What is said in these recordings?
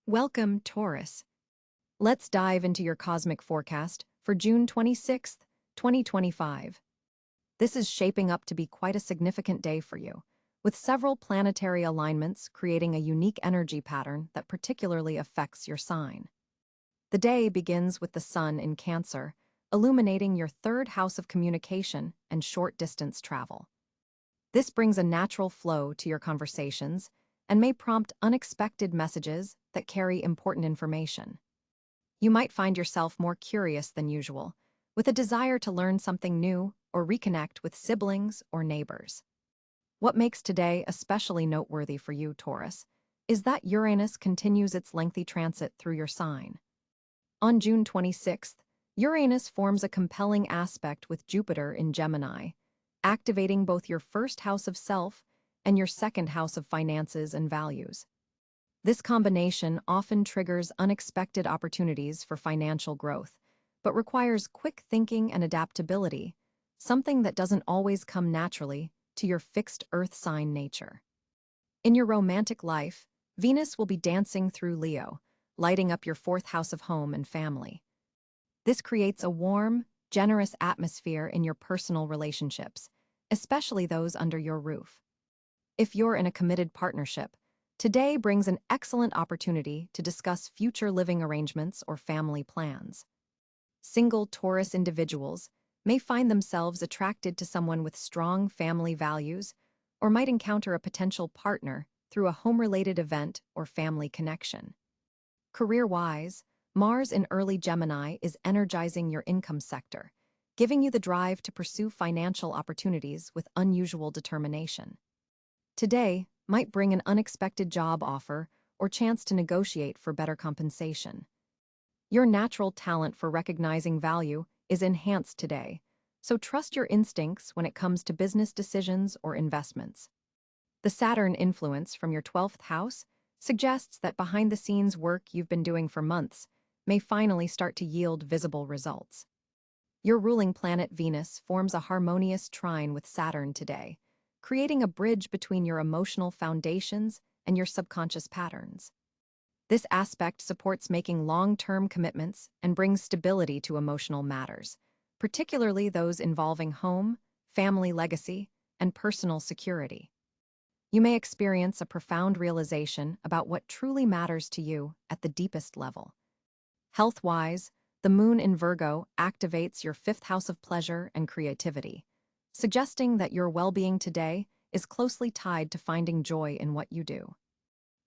Welcome, Taurus. Let's dive into your cosmic forecast for June 26th, 2025. This is shaping up to be quite a significant day for you, with several planetary alignments creating a unique energy pattern that particularly affects your sign. The day begins with the sun in Cáncer, illuminating your third house of communication and short-distance travel. This brings a natural flow to your conversations and may prompt unexpected messages that carry important information. You might find yourself more curious than usual, with a desire to learn something new or reconnect with siblings or neighbors. What makes today especially noteworthy for you, Taurus, is that Uranus continues its lengthy transit through your sign. On June 26th, Uranus forms a compelling aspect with Jupiter in Gemini, activating both your first house of self and your second house of finances and values. This combination often triggers unexpected opportunities for financial growth, but requires quick thinking and adaptability, something that doesn't always come naturally to your fixed earth sign nature. In your romantic life, Venus will be dancing through Leo, lighting up your fourth house of home and family. This creates a warm, generous atmosphere in your personal relationships, especially those under your roof. If you're in a committed partnership, today brings an excellent opportunity to discuss future living arrangements or family plans. Single Taurus individuals may find themselves attracted to someone with strong family values or might encounter a potential partner through a home-related event or family connection. Career-wise, Mars in early Gemini is energizing your income sector, giving you the drive to pursue financial opportunities with unusual determination. Today might bring an unexpected job offer or chance to negotiate for better compensation. Your natural talent for recognizing value is enhanced today, so trust your instincts when it comes to business decisions or investments. The Saturn influence from your 12th house suggests that behind-the-scenes work you've been doing for months may finally start to yield visible results. Your ruling planet Venus forms a harmonious trine with Saturn today, creating a bridge between your emotional foundations and your subconscious patterns. This aspect supports making long-term commitments and brings stability to emotional matters, particularly those involving home, family legacy, and personal security. You may experience a profound realization about what truly matters to you at the deepest level. Health-wise, the moon in Virgo activates your fifth house of pleasure and creativity, suggesting that your well-being today is closely tied to finding joy in what you do.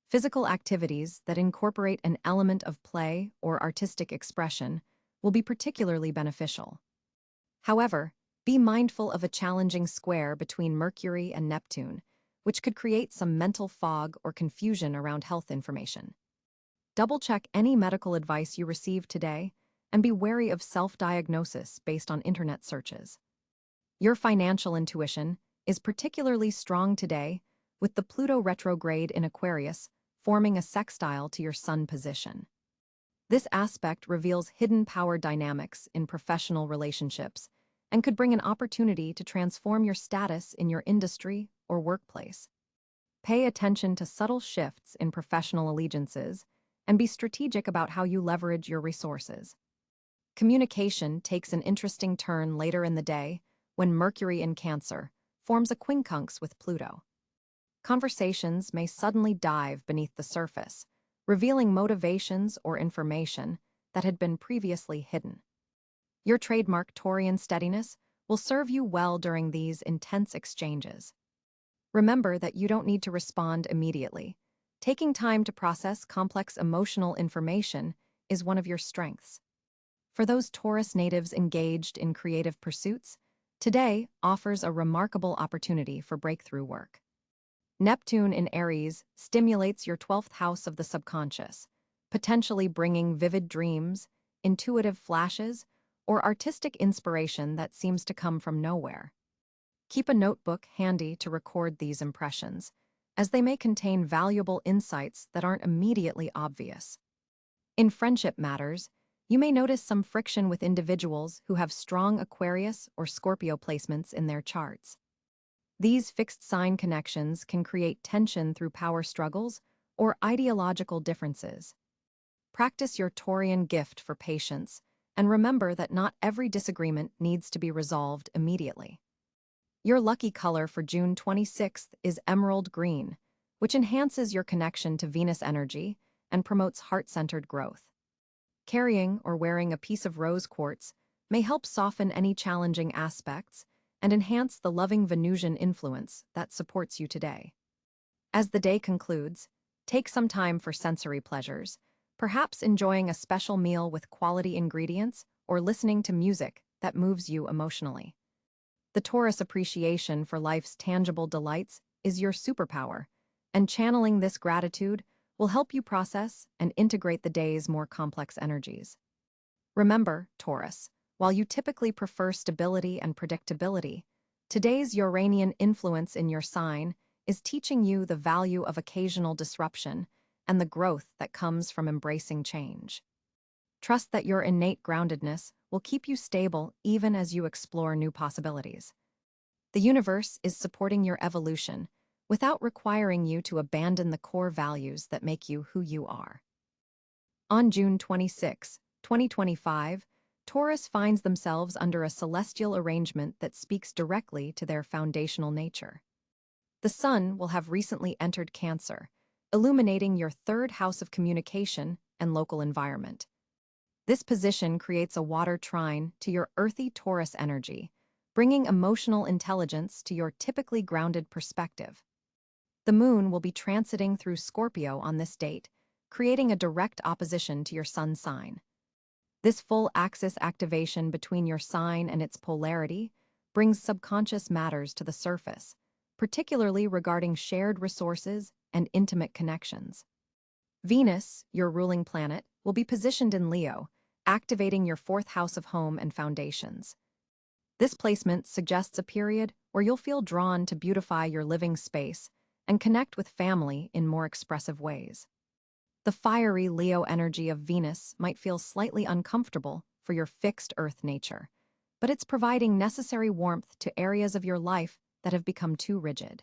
Physical activities that incorporate an element of play or artistic expression will be particularly beneficial. However, be mindful of a challenging square between Mercury and Neptune, which could create some mental fog or confusion around health information. Double-check any medical advice you receive today and be wary of self-diagnosis based on internet searches. Your financial intuition is particularly strong today, with the Pluto retrograde in Aquarius forming a sextile to your Sun position. This aspect reveals hidden power dynamics in professional relationships and could bring an opportunity to transform your status in your industry or workplace. Pay attention to subtle shifts in professional allegiances and be strategic about how you leverage your resources. Communication takes an interesting turn later in the day when Mercury in Cáncer forms a quincunx with Pluto. Conversations may suddenly dive beneath the surface, revealing motivations or information that had been previously hidden. Your trademark Taurian steadiness will serve you well during these intense exchanges. Remember that you don't need to respond immediately. Taking time to process complex emotional information is one of your strengths. For those Taurus natives engaged in creative pursuits, today offers a remarkable opportunity for breakthrough work. Neptune in Aries stimulates your 12th house of the subconscious, potentially bringing vivid dreams, intuitive flashes, or artistic inspiration that seems to come from nowhere. Keep a notebook handy to record these impressions, as they may contain valuable insights that aren't immediately obvious. In friendship matters, you may notice some friction with individuals who have strong Aquarius or Scorpio placements in their charts. These fixed sign connections can create tension through power struggles or ideological differences. Practice your Taurian gift for patience, and remember that not every disagreement needs to be resolved immediately. Your lucky color for June 26th is emerald green, which enhances your connection to Venus energy and promotes heart-centered growth. Carrying or wearing a piece of rose quartz may help soften any challenging aspects and enhance the loving Venusian influence that supports you today. As the day concludes, take some time for sensory pleasures, perhaps enjoying a special meal with quality ingredients or listening to music that moves you emotionally. The Taurus appreciation for life's tangible delights is your superpower, and channeling this gratitude will help you process and integrate the day's more complex energies. Remember, Taurus, while you typically prefer stability and predictability, today's Uranian influence in your sign is teaching you the value of occasional disruption and the growth that comes from embracing change. Trust that your innate groundedness will keep you stable even as you explore new possibilities. The universe is supporting your evolution without requiring you to abandon the core values that make you who you are. On June 26, 2025, Taurus finds themselves under a celestial arrangement that speaks directly to their foundational nature. The Sun will have recently entered Cáncer, illuminating your third house of communication and local environment. This position creates a water trine to your earthy Taurus energy, bringing emotional intelligence to your typically grounded perspective. The Moon will be transiting through Scorpio on this date, creating a direct opposition to your Sun sign. This full axis activation between your sign and its polarity brings subconscious matters to the surface, particularly regarding shared resources and intimate connections. Venus, your ruling planet, will be positioned in Leo, activating your fourth house of home and foundations. This placement suggests a period where you'll feel drawn to beautify your living space and connect with family in more expressive ways. The fiery Leo energy of Venus might feel slightly uncomfortable for your fixed Earth nature, but it's providing necessary warmth to areas of your life that have become too rigid.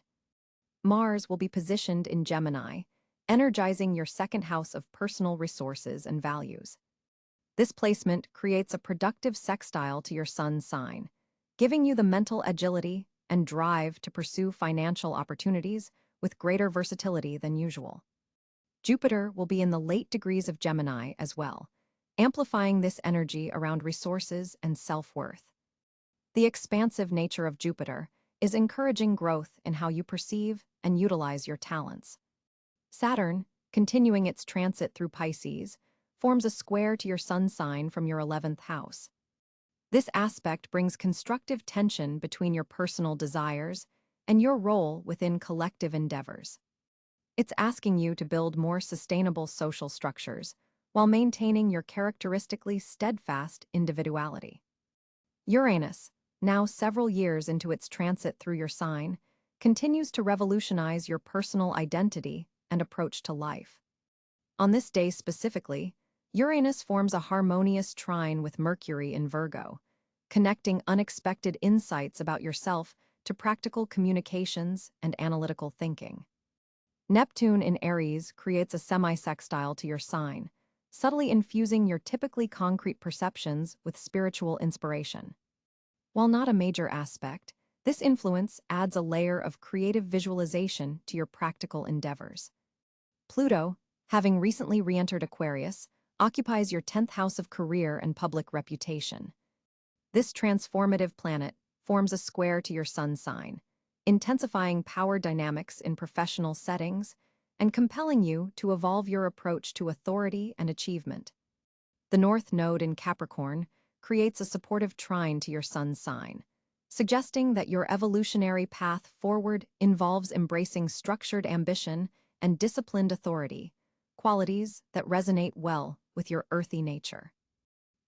Mars will be positioned in Gemini, energizing your second house of personal resources and values. This placement creates a productive sextile to your Sun sign, giving you the mental agility and drive to pursue financial opportunities with greater versatility than usual. Jupiter will be in the late degrees of Gemini as well, amplifying this energy around resources and self-worth. The expansive nature of Jupiter is encouraging growth in how you perceive and utilize your talents. Saturn, continuing its transit through Pisces, forms a square to your Sun sign from your 11th house. This aspect brings constructive tension between your personal desires and your role within collective endeavors. It's asking you to build more sustainable social structures while maintaining your characteristically steadfast individuality. Uranus, now several years into its transit through your sign, continues to revolutionize your personal identity and approach to life. On this day specifically, Uranus forms a harmonious trine with Mercury in Virgo, connecting unexpected insights about yourself to practical communications and analytical thinking. Neptune in Aries creates a semi-sextile to your sign, subtly infusing your typically concrete perceptions with spiritual inspiration. While not a major aspect, this influence adds a layer of creative visualization to your practical endeavors. Pluto, having recently re-entered Aquarius, occupies your 10th house of career and public reputation. This transformative planet forms a square to your Sun sign, intensifying power dynamics in professional settings and compelling you to evolve your approach to authority and achievement. The North Node in Capricorn creates a supportive trine to your Sun sign, suggesting that your evolutionary path forward involves embracing structured ambition and disciplined authority, qualities that resonate well with your earthy nature.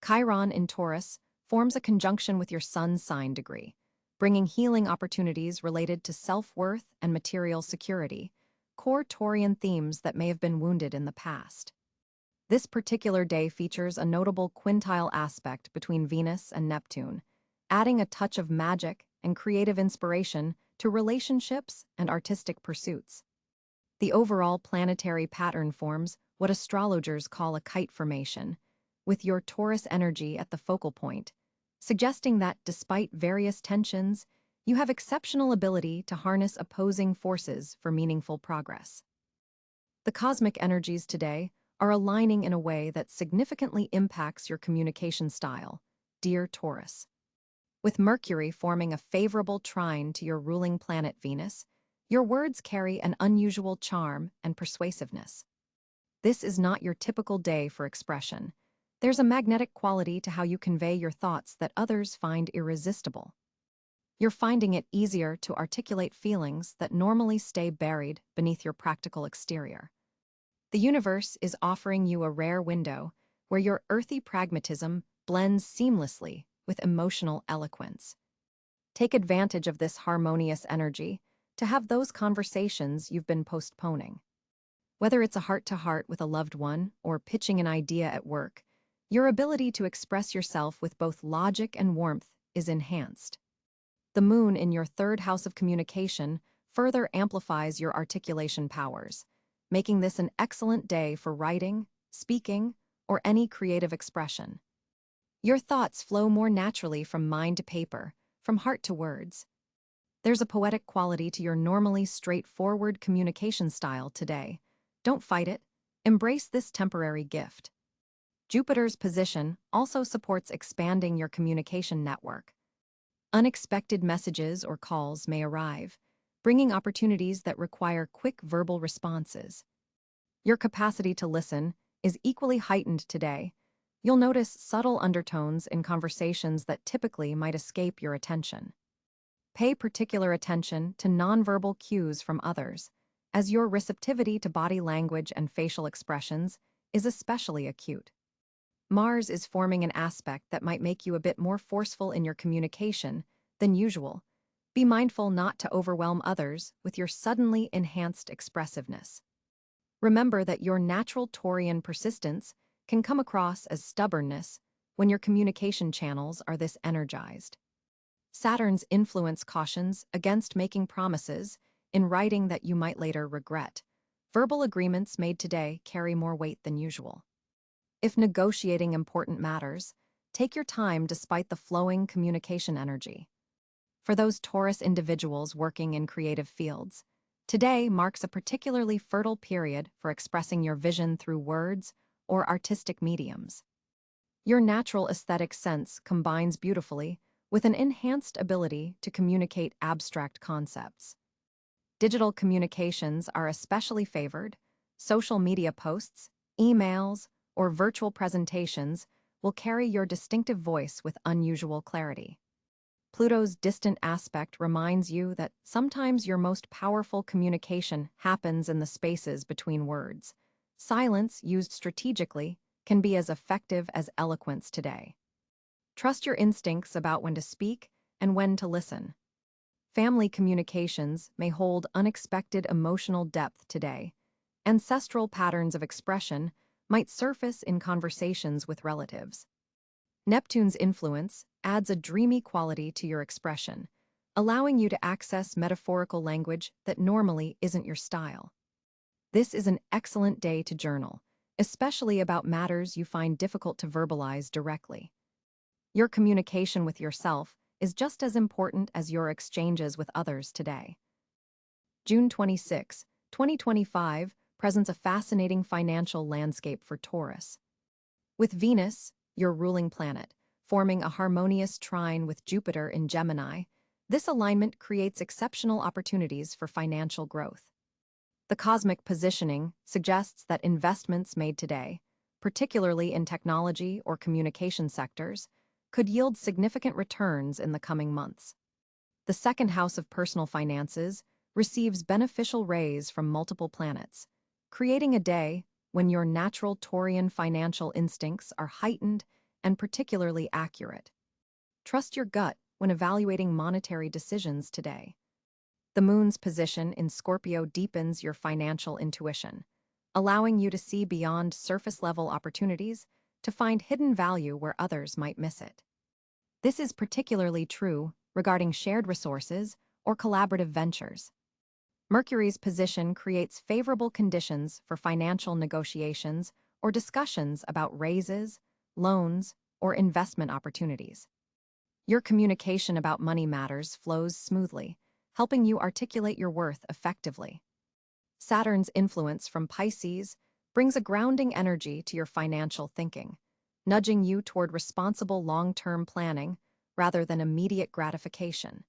Chiron in Taurus forms a conjunction with your Sun sign degree, bringing healing opportunities related to self-worth and material security, core Taurian themes that may have been wounded in the past. This particular day features a notable quintile aspect between Venus and Neptune, adding a touch of magic and creative inspiration to relationships and artistic pursuits. The overall planetary pattern forms what astrologers call a kite formation, with your Taurus energy at the focal point, suggesting that despite various tensions, you have exceptional ability to harness opposing forces for meaningful progress. The cosmic energies today are aligning in a way that significantly impacts your communication style, dear Taurus. With Mercury forming a favorable trine to your ruling planet Venus, your words carry an unusual charm and persuasiveness. This is not your typical day for expression. There's a magnetic quality to how you convey your thoughts that others find irresistible. You're finding it easier to articulate feelings that normally stay buried beneath your practical exterior. The universe is offering you a rare window where your earthy pragmatism blends seamlessly with emotional eloquence. Take advantage of this harmonious energy to have those conversations you've been postponing. Whether it's a heart-to-heart with a loved one or pitching an idea at work, your ability to express yourself with both logic and warmth is enhanced. The moon in your third house of communication further amplifies your articulation powers, making this an excellent day for writing, speaking, or any creative expression. Your thoughts flow more naturally from mind to paper, from heart to words. There's a poetic quality to your normally straightforward communication style today. Don't fight it. Embrace this temporary gift. Jupiter's position also supports expanding your communication network. Unexpected messages or calls may arrive, bringing opportunities that require quick verbal responses. Your capacity to listen is equally heightened today. You'll notice subtle undertones in conversations that typically might escape your attention. Pay particular attention to nonverbal cues from others, as your receptivity to body language and facial expressions is especially acute. Mars is forming an aspect that might make you a bit more forceful in your communication than usual. Be mindful not to overwhelm others with your suddenly enhanced expressiveness. Remember that your natural Taurian persistence can come across as stubbornness when your communication channels are this energized. Saturn's influence cautions against making promises in writing that you might later regret. Verbal agreements made today carry more weight than usual. If negotiating important matters, take your time despite the flowing communication energy. For those Taurus individuals working in creative fields, today marks a particularly fertile period for expressing your vision through words or artistic mediums. Your natural aesthetic sense combines beautifully with an enhanced ability to communicate abstract concepts. Digital communications are especially favored. Social media posts, emails, or virtual presentations will carry your distinctive voice with unusual clarity. Pluto's distant aspect reminds you that sometimes your most powerful communication happens in the spaces between words. Silence, used strategically, can be as effective as eloquence today. Trust your instincts about when to speak and when to listen. Family communications may hold unexpected emotional depth today. Ancestral patterns of expression might surface in conversations with relatives. Neptune's influence adds a dreamy quality to your expression, allowing you to access metaphorical language that normally isn't your style. This is an excellent day to journal, especially about matters you find difficult to verbalize directly. Your communication with yourself is just as important as your exchanges with others today. June 26, 2025 presents a fascinating financial landscape for Taurus. With Venus, your ruling planet, forming a harmonious trine with Jupiter in Gemini, this alignment creates exceptional opportunities for financial growth. The cosmic positioning suggests that investments made today, particularly in technology or communication sectors, could yield significant returns in the coming months. The second house of personal finances receives beneficial rays from multiple planets, creating a day when your natural Taurian financial instincts are heightened and particularly accurate. Trust your gut when evaluating monetary decisions today. The moon's position in Scorpio deepens your financial intuition, allowing you to see beyond surface-level opportunities to find hidden value where others might miss it. This is particularly true regarding shared resources or collaborative ventures. Mercury's position creates favorable conditions for financial negotiations or discussions about raises, loans, or investment opportunities. Your communication about money matters flows smoothly, helping you articulate your worth effectively. Saturn's influence from Pisces brings a grounding energy to your financial thinking, nudging you toward responsible long-term planning rather than immediate gratification.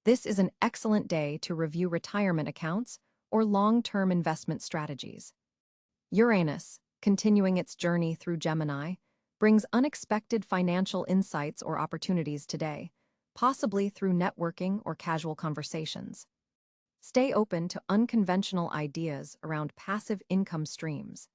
This is an excellent day to review retirement accounts or long-term investment strategies. Uranus, continuing its journey through Gemini, brings unexpected financial insights or opportunities today, possibly through networking or casual conversations. Stay open to unconventional ideas around passive income streams.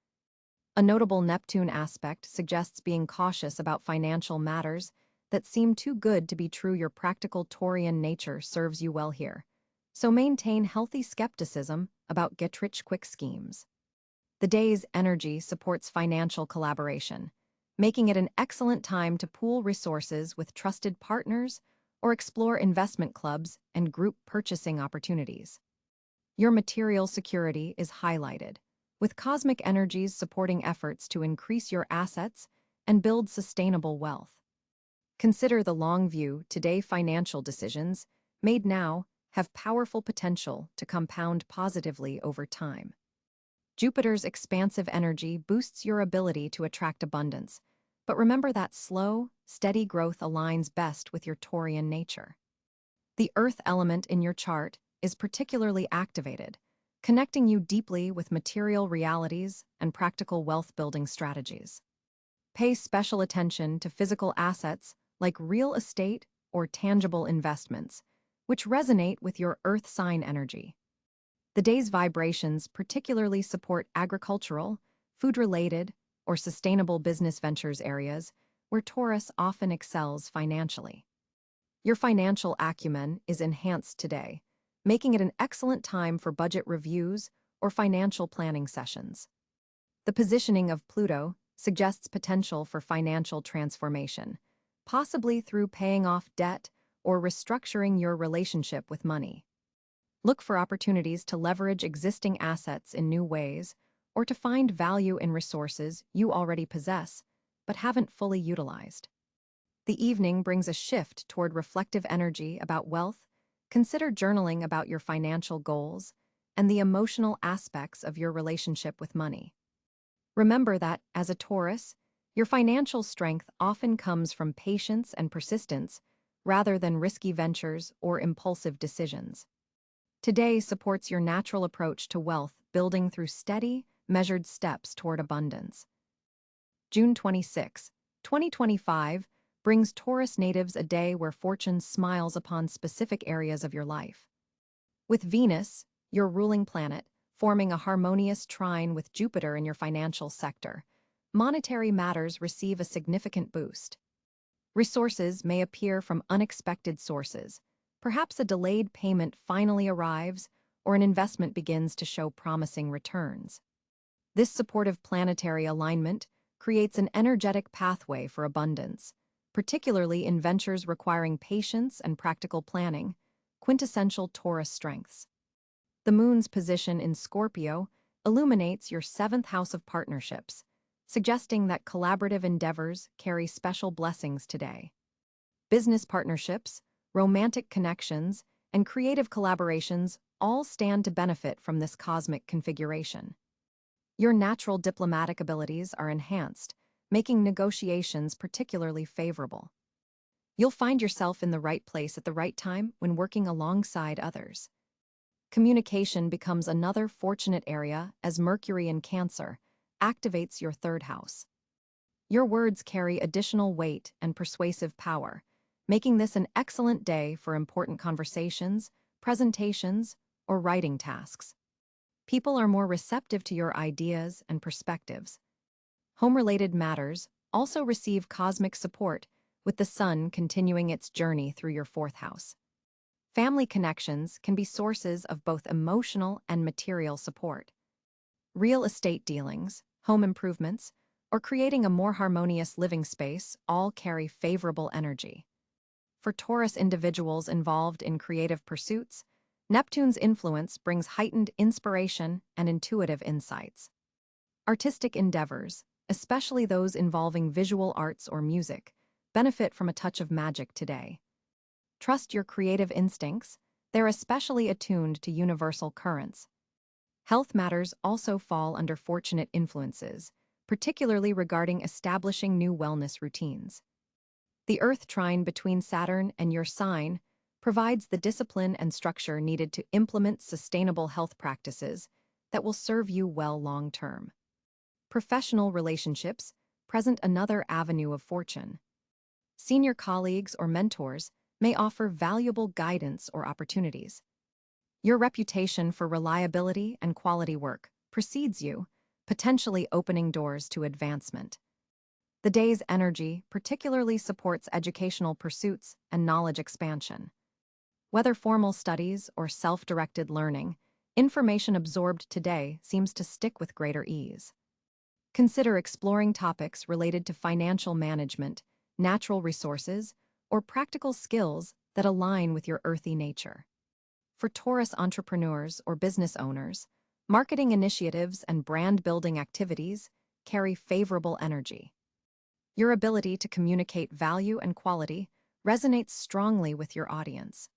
A notable Neptune aspect suggests being cautious about financial matters that seem too good to be true. Your practical Taurian nature serves you well here, so maintain healthy skepticism about get-rich-quick schemes. The day's energy supports financial collaboration, making it an excellent time to pool resources with trusted partners or explore investment clubs and group purchasing opportunities. Your material security is highlighted, with cosmic energies supporting efforts to increase your assets and build sustainable wealth. Consider the long view. Today, financial decisions, made now, have powerful potential to compound positively over time. Jupiter's expansive energy boosts your ability to attract abundance, but remember that slow, steady growth aligns best with your Taurian nature. The earth element in your chart is particularly activated, connecting you deeply with material realities and practical wealth-building strategies. Pay special attention to physical assets like real estate or tangible investments, which resonate with your earth sign energy. The day's vibrations particularly support agricultural, food-related, or sustainable business ventures areas where Taurus often excels financially. Your financial acumen is enhanced today, making it an excellent time for budget reviews or financial planning sessions. The positioning of Pluto suggests potential for financial transformation, possibly through paying off debt or restructuring your relationship with money. Look for opportunities to leverage existing assets in new ways or to find value in resources you already possess but haven't fully utilized. The evening brings a shift toward reflective energy about wealth. Consider journaling about your financial goals and the emotional aspects of your relationship with money. Remember that, as a Taurus, your financial strength often comes from patience and persistence rather than risky ventures or impulsive decisions. Today supports your natural approach to wealth, building through steady, measured steps toward abundance. June 26, 2025, brings Taurus natives a day where fortune smiles upon specific areas of your life. With Venus, your ruling planet, forming a harmonious trine with Jupiter in your financial sector, monetary matters receive a significant boost. Resources may appear from unexpected sources. Perhaps a delayed payment finally arrives, or an investment begins to show promising returns. This supportive planetary alignment creates an energetic pathway for abundance, particularly in ventures requiring patience and practical planning, quintessential Taurus strengths. The moon's position in Scorpio illuminates your seventh house of partnerships, suggesting that collaborative endeavors carry special blessings today. Business partnerships, romantic connections, and creative collaborations all stand to benefit from this cosmic configuration. Your natural diplomatic abilities are enhanced, making negotiations particularly favorable. You'll find yourself in the right place at the right time when working alongside others. Communication becomes another fortunate area as Mercury in Cáncer activates your third house. Your words carry additional weight and persuasive power, making this an excellent day for important conversations, presentations, or writing tasks. People are more receptive to your ideas and perspectives. Home-related matters also receive cosmic support, with the sun continuing its journey through your fourth house. Family connections can be sources of both emotional and material support. Real estate dealings, home improvements, or creating a more harmonious living space all carry favorable energy. For Taurus individuals involved in creative pursuits, Neptune's influence brings heightened inspiration and intuitive insights. Artistic endeavors, especially those involving visual arts or music, benefit from a touch of magic today. Trust your creative instincts, they're especially attuned to universal currents. Health matters also fall under fortunate influences, particularly regarding establishing new wellness routines. The Earth trine between Saturn and your sign provides the discipline and structure needed to implement sustainable health practices that will serve you well long term. Professional relationships present another avenue of fortune. Senior colleagues or mentors may offer valuable guidance or opportunities. Your reputation for reliability and quality work precedes you, potentially opening doors to advancement. The day's energy particularly supports educational pursuits and knowledge expansion. Whether formal studies or self-directed learning, information absorbed today seems to stick with greater ease. Consider exploring topics related to financial management, natural resources, or practical skills that align with your earthy nature. For Taurus entrepreneurs or business owners, marketing initiatives and brand-building activities carry favorable energy. Your ability to communicate value and quality resonates strongly with your audience.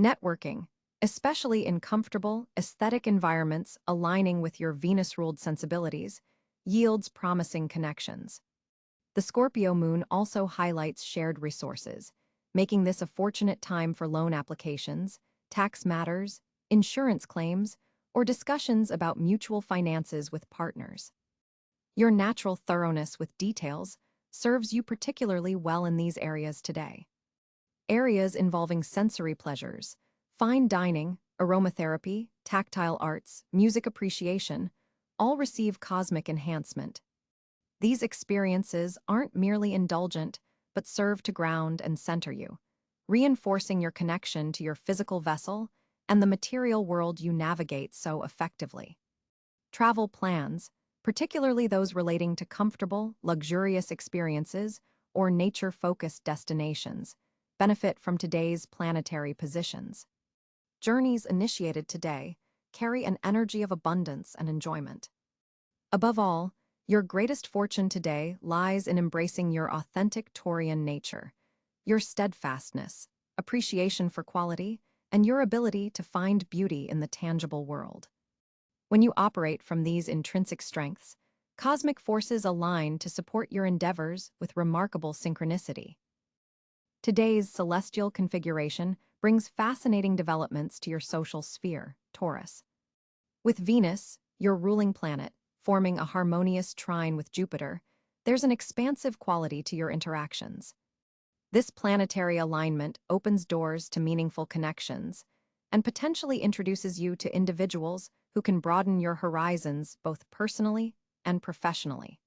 Networking, especially in comfortable, aesthetic environments aligning with your Venus-ruled sensibilities, yields promising connections. The Scorpio moon also highlights shared resources, making this a fortunate time for loan applications, tax matters, insurance claims, or discussions about mutual finances with partners. Your natural thoroughness with details serves you particularly well in these areas today. Areas involving sensory pleasures, fine dining, aromatherapy, tactile arts, music appreciation, all receive cosmic enhancement. These experiences aren't merely indulgent, but serve to ground and center you, reinforcing your connection to your physical vessel and the material world you navigate so effectively. Travel plans, particularly those relating to comfortable, luxurious experiences or nature-focused destinations, benefit from today's planetary positions. Journeys initiated today carry an energy of abundance and enjoyment. Above all, your greatest fortune today lies in embracing your authentic Taurian nature, your steadfastness, appreciation for quality, and your ability to find beauty in the tangible world. When you operate from these intrinsic strengths, cosmic forces align to support your endeavors with remarkable synchronicity. Today's celestial configuration brings fascinating developments to your social sphere, Taurus. With Venus, your ruling planet, forming a harmonious trine with Jupiter, there's an expansive quality to your interactions. This planetary alignment opens doors to meaningful connections and potentially introduces you to individuals who can broaden your horizons both personally and professionally.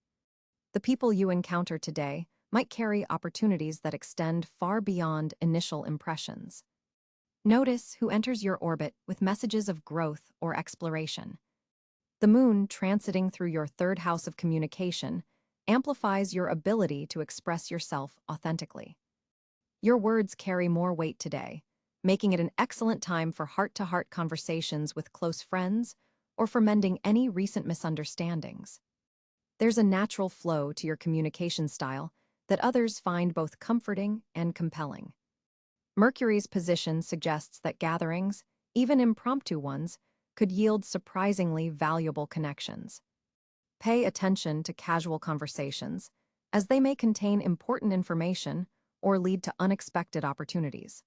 The people you encounter today might carry opportunities that extend far beyond initial impressions. Notice who enters your orbit with messages of growth or exploration. The moon, transiting through your third house of communication, amplifies your ability to express yourself authentically. Your words carry more weight today, making it an excellent time for heart-to-heart conversations with close friends or for mending any recent misunderstandings. There's a natural flow to your communication style that others find both comforting and compelling. Mercury's position suggests that gatherings, even impromptu ones, could yield surprisingly valuable connections. Pay attention to casual conversations, as they may contain important information or lead to unexpected opportunities.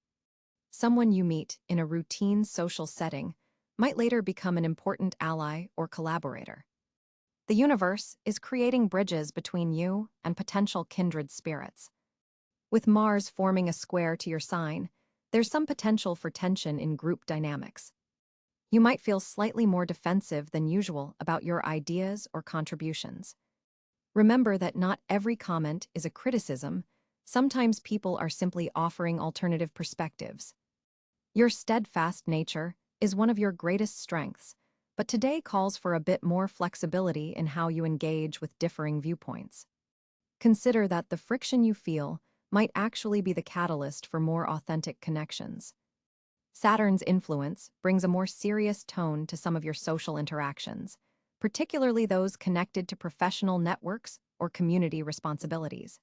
Someone you meet in a routine social setting might later become an important ally or collaborator. The universe is creating bridges between you and potential kindred spirits. With Mars forming a square to your sign, there's some potential for tension in group dynamics. You might feel slightly more defensive than usual about your ideas or contributions. Remember that not every comment is a criticism. Sometimes people are simply offering alternative perspectives. Your steadfast nature is one of your greatest strengths, but today calls for a bit more flexibility in how you engage with differing viewpoints. Consider that the friction you feel might actually be the catalyst for more authentic connections. Saturn's influence brings a more serious tone to some of your social interactions, particularly those connected to professional networks or community responsibilities.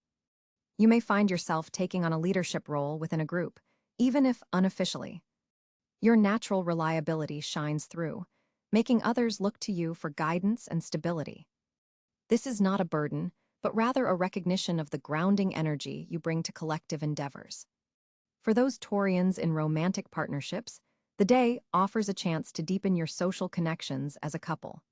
You may find yourself taking on a leadership role within a group, even if unofficially. Your natural reliability shines through, making others look to you for guidance and stability. This is not a burden, but rather a recognition of the grounding energy you bring to collective endeavors. For those Taurians in romantic partnerships, the day offers a chance to deepen your social connections as a couple.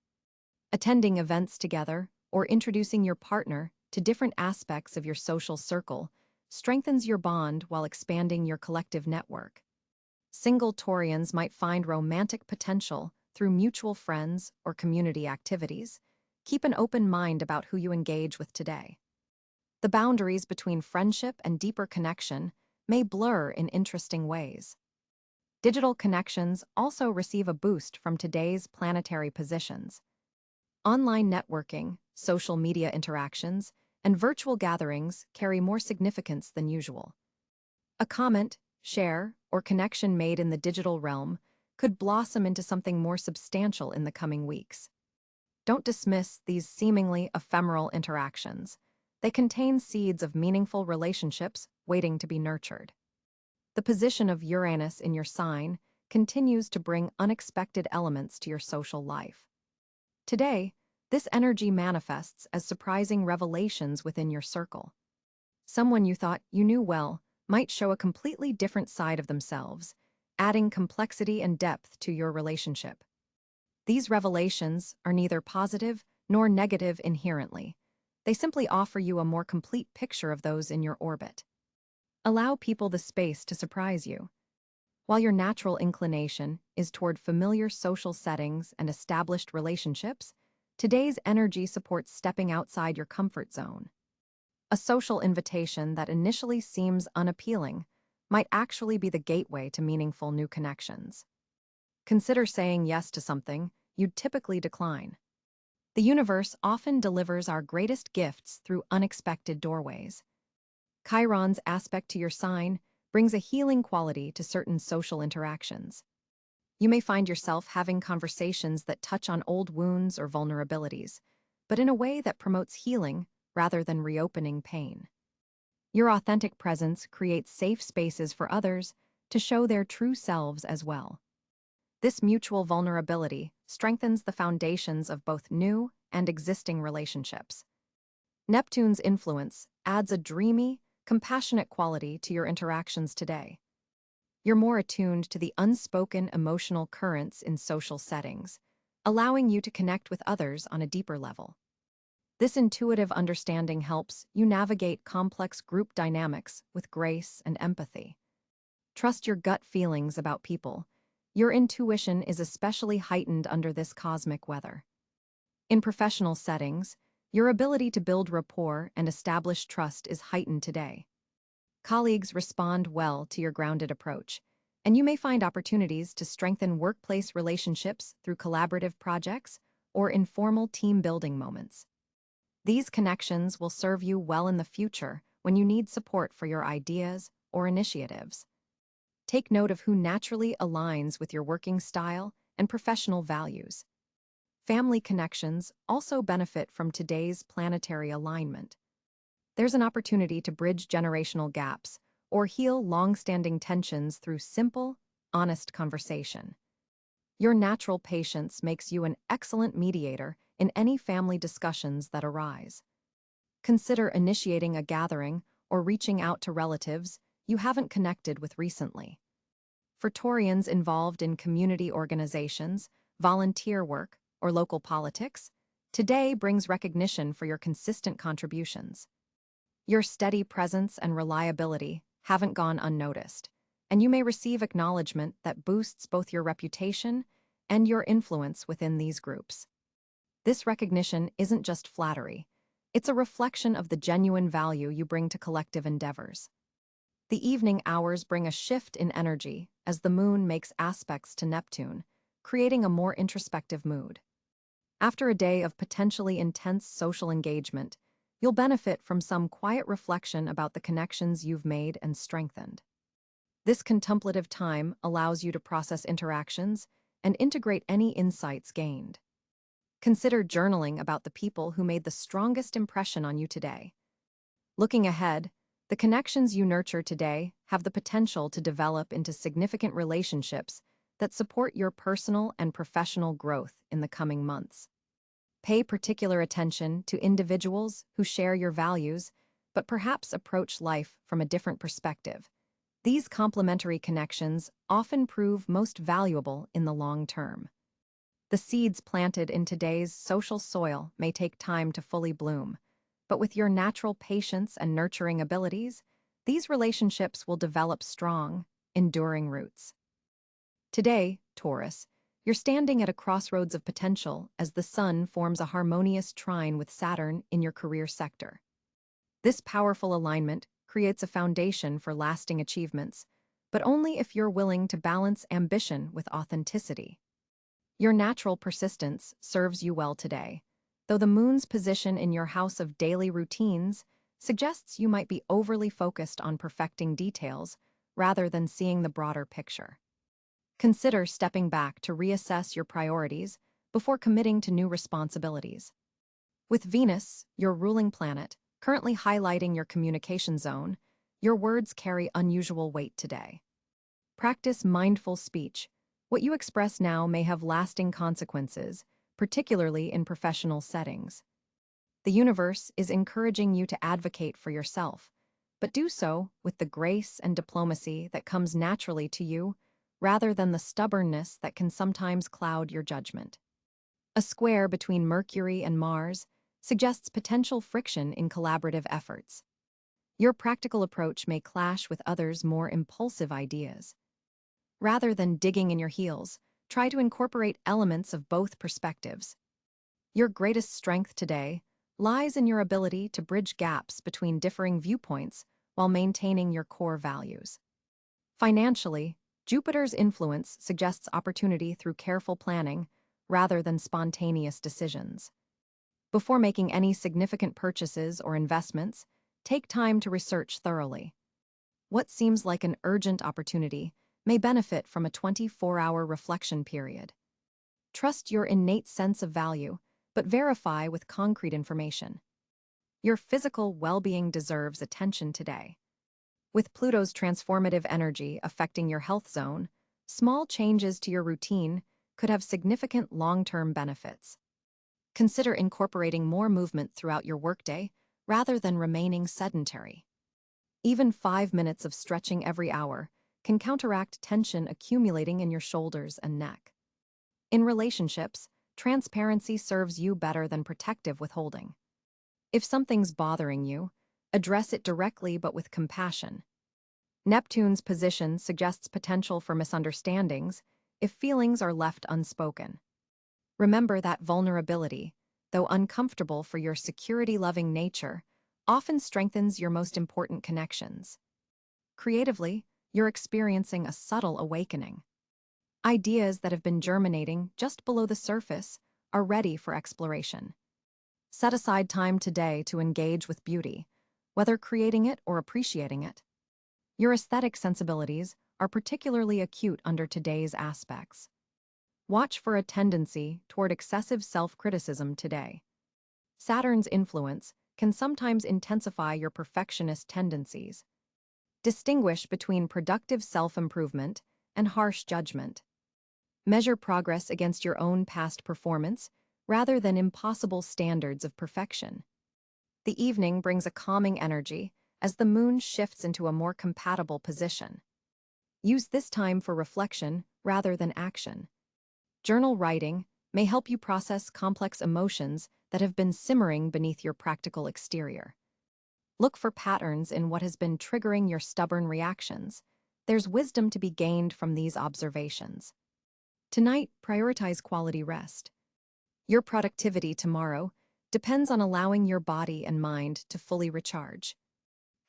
Attending events together or introducing your partner to different aspects of your social circle strengthens your bond while expanding your collective network. Single Taurians might find romantic potential through mutual friends or community activities. Keep an open mind about who you engage with today. The boundaries between friendship and deeper connection may blur in interesting ways. Digital connections also receive a boost from today's planetary positions. Online networking, social media interactions, and virtual gatherings carry more significance than usual. A comment, share, or connection made in the digital realm could blossom into something more substantial in the coming weeks. Don't dismiss these seemingly ephemeral interactions. They contain seeds of meaningful relationships waiting to be nurtured. The position of Uranus in your sign continues to bring unexpected elements to your social life. Today, this energy manifests as surprising revelations within your circle. Someone you thought you knew well might show a completely different side of themselves, adding complexity and depth to your relationship. These revelations are neither positive nor negative inherently. They simply offer you a more complete picture of those in your orbit. Allow people the space to surprise you. While your natural inclination is toward familiar social settings and established relationships, today's energy supports stepping outside your comfort zone. A social invitation that initially seems unappealing might actually be the gateway to meaningful new connections. Consider saying yes to something you'd typically decline. The universe often delivers our greatest gifts through unexpected doorways. Chiron's aspect to your sign brings a healing quality to certain social interactions. You may find yourself having conversations that touch on old wounds or vulnerabilities, but in a way that promotes healing rather than reopening pain. Your authentic presence creates safe spaces for others to show their true selves as well. This mutual vulnerability strengthens the foundations of both new and existing relationships. Neptune's influence adds a dreamy, compassionate quality to your interactions today. You're more attuned to the unspoken emotional currents in social settings, allowing you to connect with others on a deeper level. This intuitive understanding helps you navigate complex group dynamics with grace and empathy. Trust your gut feelings about people. Your intuition is especially heightened under this cosmic weather. In professional settings, your ability to build rapport and establish trust is heightened today. Colleagues respond well to your grounded approach, and you may find opportunities to strengthen workplace relationships through collaborative projects or informal team-building moments. These connections will serve you well in the future when you need support for your ideas or initiatives. Take note of who naturally aligns with your working style and professional values. Family connections also benefit from today's planetary alignment. There's an opportunity to bridge generational gaps or heal long-standing tensions through simple, honest conversation. Your natural patience makes you an excellent mediator in any family discussions that arise. Consider initiating a gathering or reaching out to relatives you haven't connected with recently. For Taurians involved in community organizations, volunteer work, or local politics, today brings recognition for your consistent contributions. Your steady presence and reliability haven't gone unnoticed, and you may receive acknowledgement that boosts both your reputation and your influence within these groups. This recognition isn't just flattery, it's a reflection of the genuine value you bring to collective endeavors. The evening hours bring a shift in energy as the moon makes aspects to Neptune, creating a more introspective mood. After a day of potentially intense social engagement, you'll benefit from some quiet reflection about the connections you've made and strengthened. This contemplative time allows you to process interactions and integrate any insights gained. Consider journaling about the people who made the strongest impression on you today. Looking ahead, the connections you nurture today have the potential to develop into significant relationships that support your personal and professional growth in the coming months. Pay particular attention to individuals who share your values, but perhaps approach life from a different perspective. These complementary connections often prove most valuable in the long term. The seeds planted in today's social soil may take time to fully bloom, but with your natural patience and nurturing abilities, these relationships will develop strong, enduring roots. Today, Taurus, you're standing at a crossroads of potential as the Sun forms a harmonious trine with Saturn in your career sector. This powerful alignment creates a foundation for lasting achievements, but only if you're willing to balance ambition with authenticity. Your natural persistence serves you well today, though the moon's position in your house of daily routines suggests you might be overly focused on perfecting details rather than seeing the broader picture. Consider stepping back to reassess your priorities before committing to new responsibilities. With Venus, your ruling planet, currently highlighting your communication zone, your words carry unusual weight today. Practice mindful speech. What you express now may have lasting consequences, particularly in professional settings. The universe is encouraging you to advocate for yourself, but do so with the grace and diplomacy that comes naturally to you, rather than the stubbornness that can sometimes cloud your judgment. A square between Mercury and Mars suggests potential friction in collaborative efforts. Your practical approach may clash with others' more impulsive ideas. Rather than digging in your heels, try to incorporate elements of both perspectives. Your greatest strength today lies in your ability to bridge gaps between differing viewpoints while maintaining your core values. Financially, Jupiter's influence suggests opportunity through careful planning rather than spontaneous decisions. Before making any significant purchases or investments, take time to research thoroughly. What seems like an urgent opportunity may benefit from a 24-hour reflection period. Trust your innate sense of value, but verify with concrete information. Your physical well-being deserves attention today. With Pluto's transformative energy affecting your health zone, small changes to your routine could have significant long-term benefits. Consider incorporating more movement throughout your workday rather than remaining sedentary. Even 5 minutes of stretching every hour can counteract tension accumulating in your shoulders and neck. In relationships, transparency serves you better than protective withholding. If something's bothering you, address it directly but with compassion. Neptune's position suggests potential for misunderstandings if feelings are left unspoken. Remember that vulnerability, though uncomfortable for your security-loving nature, often strengthens your most important connections. Creatively, you're experiencing a subtle awakening. Ideas that have been germinating just below the surface are ready for exploration. Set aside time today to engage with beauty, whether creating it or appreciating it. Your aesthetic sensibilities are particularly acute under today's aspects. Watch for a tendency toward excessive self-criticism today. Saturn's influence can sometimes intensify your perfectionist tendencies. Distinguish between productive self-improvement and harsh judgment. Measure progress against your own past performance rather than impossible standards of perfection. The evening brings a calming energy as the moon shifts into a more compatible position. Use this time for reflection rather than action. Journal writing may help you process complex emotions that have been simmering beneath your practical exterior. Look for patterns in what has been triggering your stubborn reactions. There's wisdom to be gained from these observations. Tonight, prioritize quality rest. Your productivity tomorrow depends on allowing your body and mind to fully recharge.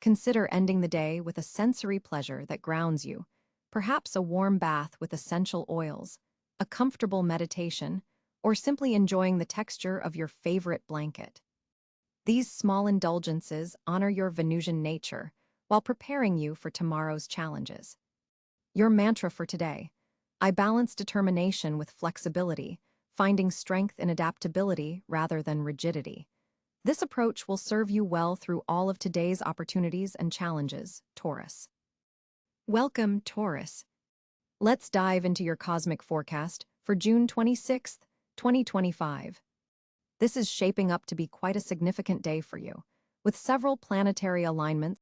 Consider ending the day with a sensory pleasure that grounds you, perhaps a warm bath with essential oils, a comfortable meditation, or simply enjoying the texture of your favorite blanket. These small indulgences honor your Venusian nature while preparing you for tomorrow's challenges. Your mantra for today: I balance determination with flexibility, finding strength in adaptability rather than rigidity. This approach will serve you well through all of today's opportunities and challenges, Taurus. Welcome, Taurus. Let's dive into your cosmic forecast for June 26th, 2025. This is shaping up to be quite a significant day for you, with several planetary alignments